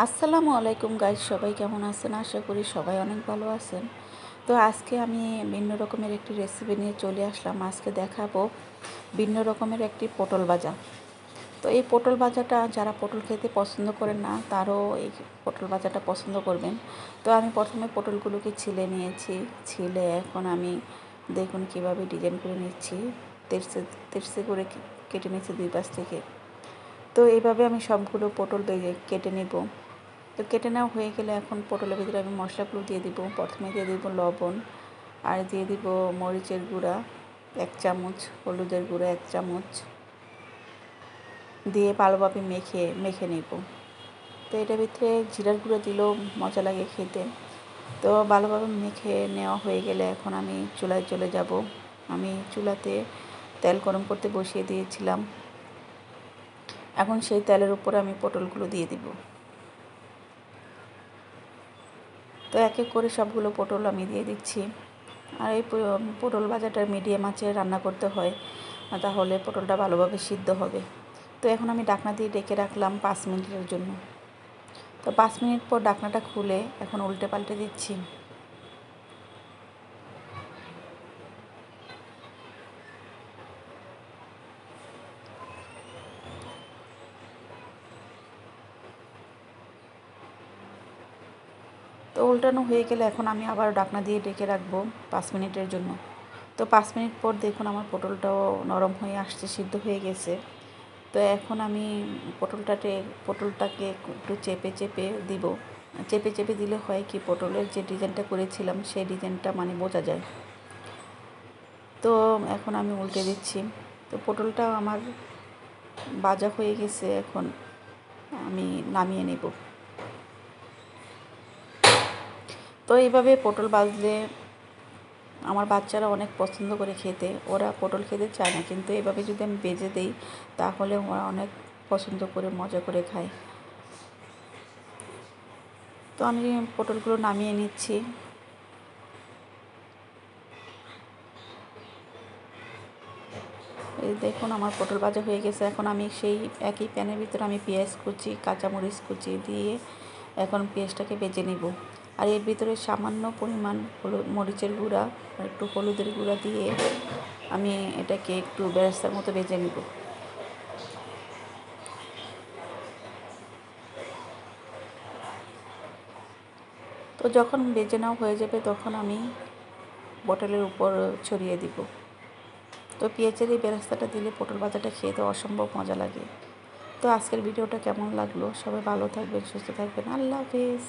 আসসালামু আলাইকুম গাইস, সবাই কেমন আছেন? আশা করি সবাই অনেক ভালো আছেন। তো আজকে আমি ভিন্ন রকমের একটি রেসিপি নিয়ে চলে আসলাম। আজকে দেখাবো ভিন্ন রকমের একটি পটল ভাজা। তো এই পটল ভাজাটা যারা পটল খেতে পছন্দ করেন না তারও এই পটল ভাজাটা পছন্দ করবেন। তো আমি প্রথমে পটলগুলোকে ছিলে নিয়েছি। ছিলে এখন আমি দেখুন কীভাবে ডিজাইন করে নিচ্ছি। তেরছে তেরছে করে কেটে নিচ্ছি দুই পাশ থেকে। তো এইভাবে আমি সবগুলো পটল কেটে নেব। তো কেটে নেওয়া হয়ে গেলে এখন পটলের ভিতরে আমি মশলাগুলো দিয়ে দিব। প্রথমে দিয়ে দিব লবণ, আর দিয়ে দিব মরিচের গুঁড়া 1 চামচ, হলুদের গুঁড়া 1 চামচ দিয়ে ভালোভাবে মেখে নেব। তো এটার ভিতরে জিরার গুঁড়া দিলেও মজা লাগে খেতে। তো ভালোভাবে মেখে নেওয়া হয়ে গেলে এখন আমি চুলায় চলে যাব। আমি চুলাতে তেল গরম করতে বসিয়ে দিয়েছিলাম। এখন সেই তেলের উপরে আমি পটলগুলো দিয়ে দিব। তো এক এক করে সবগুলো পটল আমি দিয়ে দিচ্ছি। আর এই পটল ভাজাটা মিডিয়াম আঁচে রান্না করতে হয়, তাহলে পটলটা ভালোভাবে সিদ্ধ হবে। তো এখন আমি ঢাকনা দিয়ে ঢেকে রাখলাম 5 মিনিটের জন্য। তো 5 মিনিট পর ঢাকনাটা খুলে এখন উল্টে পাল্টে দিচ্ছি। তো উল্টানো হয়ে গেলে এখন আমি আবার ঢাকনা দিয়ে ঢেকে রাখবো 5 মিনিটের জন্য। তো 5 মিনিট পর দেখুন আমার পটলটাও নরম হয়ে আসছে, সিদ্ধ হয়ে গেছে। তো এখন আমি পটলটাকে একটু চেপে চেপে দিব। চেপে চেপে দিলে হয় কি, পটলের যে ডিজাইনটা করেছিলাম সেই ডিজাইনটা মানে বোঝা যায়। তো এখন আমি উল্টে দিচ্ছি। তো পটলটা আমার ভাজা হয়ে গেছে, এখন আমি নামিয়ে নেব। তো এইভাবে পটল ভাজলে আমার বাচ্চারা অনেক পছন্দ করে খেতে। ওরা পটল খেতে চায় না, কিন্তু এভাবে যদি আমি ভেজে দিই তাহলে ওরা অনেক পছন্দ করে মজা করে খায়। তো আমি পটলগুলো নামিয়ে নিচ্ছি। এই দেখুন আমার পটল ভাজা হয়ে গেছে। এখন আমি সেই একই প্যানের ভিতরে আমি পেঁয়াজ কুচি, কাঁচামরিচ কুচি দিয়ে এখন পেঁয়াজটাকে ভেজে নেব। আর এর ভিতরে সামান্য পরিমাণ মরিচের গুঁড়া আর একটু হলুদের গুঁড়া দিয়ে আমি এটাকে একটু বেরেস্তার মতো ভেজে নেব। তো যখন ভেজে নেওয়া হয়ে যাবে তখন আমি পটলের উপর ছড়িয়ে দিব। তো পেঁয়াজের এই বেরেস্তাটা দিলে পটল ভাজাটা খেতে অসম্ভব মজা লাগে। তো আজকের ভিডিওটা কেমন লাগলো? সবাই ভালো থাকবেন, সুস্থ থাকবেন। আল্লাহ হাফেজ।